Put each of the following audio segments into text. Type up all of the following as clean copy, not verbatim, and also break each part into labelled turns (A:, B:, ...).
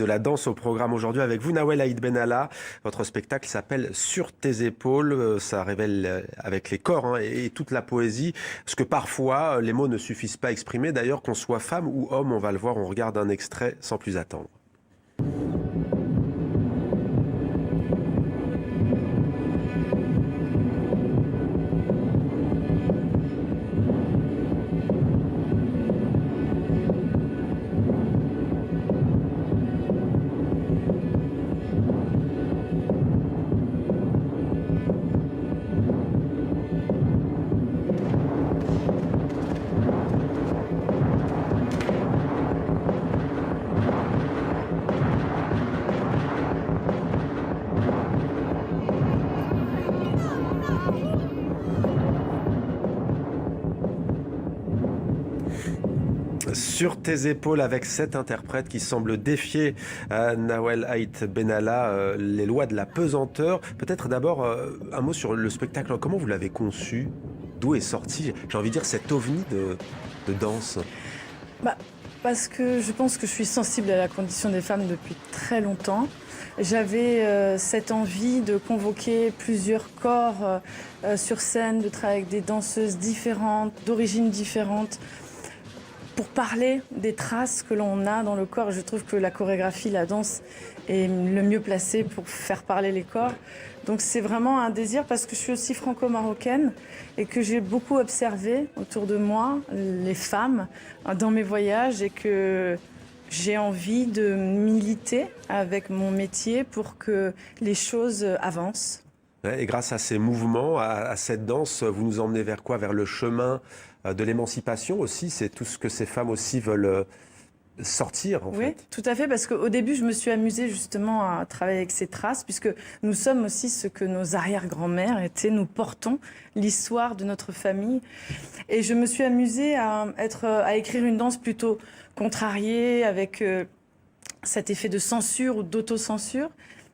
A: de la danse au programme aujourd'hui avec vous, Nawel Haït Benalla. Votre spectacle s'appelle Sur tes épaules. Ça révèle avec les corps et toute la poésie, parce que parfois les mots ne suffisent pas à exprimer. D'ailleurs, qu'on soit femme ou homme, on va le voir, on regarde un extrait sans plus attendre. Sur tes épaules, avec cet interprète qui semble défier Nawel Haït Benalla, les lois de la pesanteur. Peut-être d'abord un mot sur le spectacle. Comment vous l'avez conçu? D'où est sorti, j'ai envie de dire, cet ovni de danse?
B: Parce que je pense que je suis sensible à la condition des femmes depuis très longtemps. J'avais cette envie de convoquer plusieurs corps sur scène, de travailler avec des danseuses différentes, d'origines différentes, pour parler des traces que l'on a dans le corps. Je trouve que la chorégraphie, la danse est le mieux placée pour faire parler les corps. Donc c'est vraiment un désir, parce que je suis aussi franco-marocaine et que j'ai beaucoup observé autour de moi les femmes dans mes voyages, et que j'ai envie de militer avec mon métier pour que les choses avancent.
A: Et grâce à ces mouvements, à cette danse, vous nous emmenez vers quoi? Vers le chemin de l'émancipation aussi? C'est tout ce que ces femmes aussi veulent sortir, en fait.
B: Oui, tout à fait, parce qu'au début, je me suis amusée justement à travailler avec ces traces, puisque nous sommes aussi ce que nos arrière-grand-mères étaient. Nous portons l'histoire de notre famille. Et je me suis amusée à écrire une danse plutôt contrariée, avec cet effet de censure ou d'autocensure.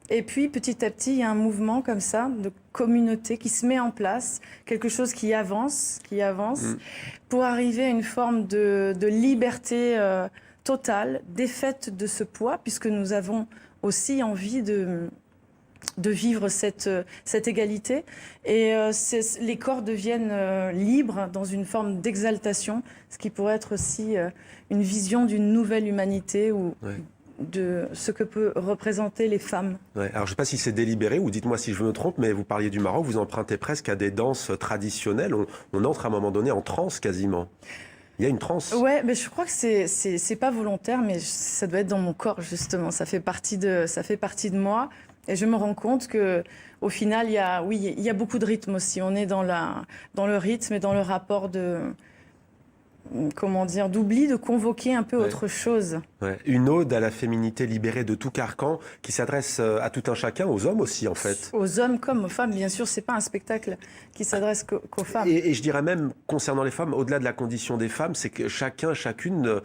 B: Et puis, petit à petit, il y a un mouvement comme ça, de communauté qui se met en place, quelque chose qui avance, pour arriver à une forme de liberté totale, défaite de ce poids, puisque nous avons aussi envie de vivre cette égalité. Et les corps deviennent libres dans une forme d'exaltation, ce qui pourrait être aussi une vision d'une nouvelle humanité, ou de ce que peut représenter les femmes.
A: Ouais. Alors je ne sais pas si c'est délibéré, ou dites-moi si je me trompe, mais vous parliez du Maroc, vous empruntez presque à des danses traditionnelles. On entre à un moment donné en transe quasiment. Il y a une transe.
B: Ouais, mais je crois que c'est pas volontaire, mais ça doit être dans mon corps justement. Ça fait partie de moi, et je me rends compte que au final, il y a beaucoup de rythme aussi. On est dans le rythme et dans le rapport d'oubli, de convoquer un peu autre chose.
A: Ouais. Une ode à la féminité libérée de tout carcan, qui s'adresse à tout un chacun, aux hommes aussi en fait.
B: Aux hommes comme aux femmes, bien sûr, c'est pas un spectacle qui s'adresse qu'aux femmes.
A: Et je dirais même, concernant les femmes, au-delà de la condition des femmes, c'est que chacune,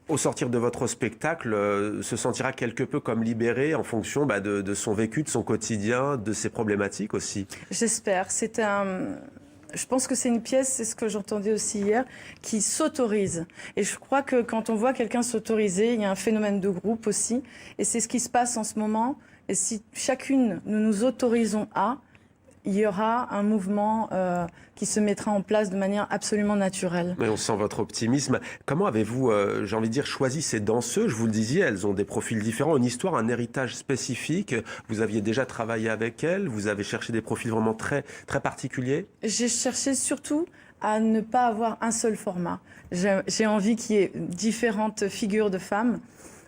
A: au sortir de votre spectacle, se sentira quelque peu comme libérée en fonction de son vécu, de son quotidien, de ses problématiques aussi.
B: J'espère. Je pense que c'est une pièce, c'est ce que j'entendais aussi hier, qui s'autorise. Et je crois que quand on voit quelqu'un s'autoriser, il y a un phénomène de groupe aussi. Et c'est ce qui se passe en ce moment. Et si chacune, nous nous autorisons il y aura un mouvement qui se mettra en place de manière absolument naturelle.
A: Mais on sent votre optimisme. Comment avez-vous, j'ai envie de dire, choisi ces danseuses? Je vous le disiez, elles ont des profils différents, une histoire, un héritage spécifique. Vous aviez déjà travaillé avec elles, vous avez cherché des profils vraiment très, très particuliers?
B: J'ai cherché surtout à ne pas avoir un seul format. J'ai envie qu'il y ait différentes figures de femmes.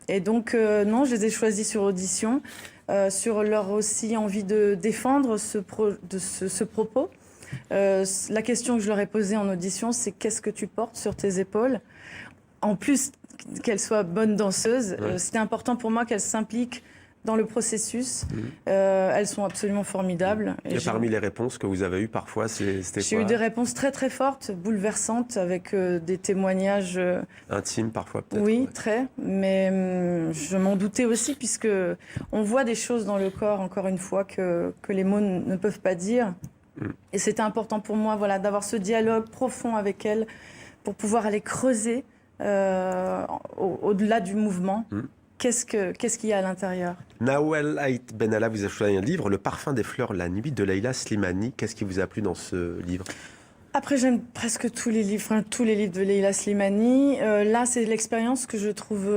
B: Et donc, non, je les ai choisies sur audition, sur leur aussi envie de défendre ce propos. La question que je leur ai posée en audition, c'est: qu'est-ce que tu portes sur tes épaules? En plus qu'elles soient bonnes danseuses, c'était important pour moi qu'elles s'impliquent dans le processus. Elles sont absolument formidables.
A: Et parmi les réponses que vous avez eues parfois, c'était quoi?
B: J'ai eu des réponses très très fortes, bouleversantes, avec des témoignages...
A: intimes parfois peut-être.
B: Oui, très. Mais je m'en doutais aussi, puisque on voit des choses dans le corps, encore une fois, que les mots ne peuvent pas dire. Et c'était important pour moi, d'avoir ce dialogue profond avec elles, pour pouvoir aller creuser au-delà du mouvement. qu'est-ce qu'il y a à l'intérieur.
A: Nawel Haït Benalla, vous avez choisi un livre, Le parfum des fleurs, la nuit de Leila Slimani. Qu'est-ce qui vous a plu dans ce livre?
B: Après, j'aime presque tous les livres, enfin, tous les livres de Leila Slimani. Là, c'est l'expérience que je trouve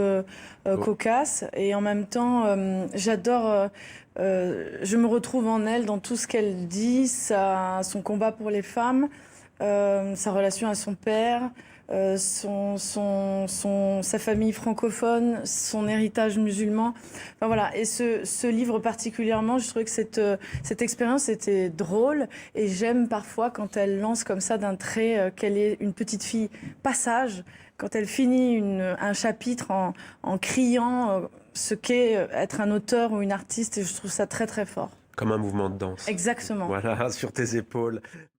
B: cocasse. Et en même temps, j'adore... je me retrouve en elle dans tout ce qu'elle dit, son combat pour les femmes, sa relation à son père, sa famille francophone, son héritage musulman. Enfin, voilà. Et ce livre particulièrement, je trouvais que cette expérience était drôle et j'aime parfois quand elle lance comme ça d'un trait qu'elle est une petite fille passage, quand elle finit un chapitre en criant ce qu'est être un auteur ou une artiste, et je trouve ça très très fort.
A: Comme un mouvement de danse.
B: Exactement.
A: Voilà, sur tes épaules.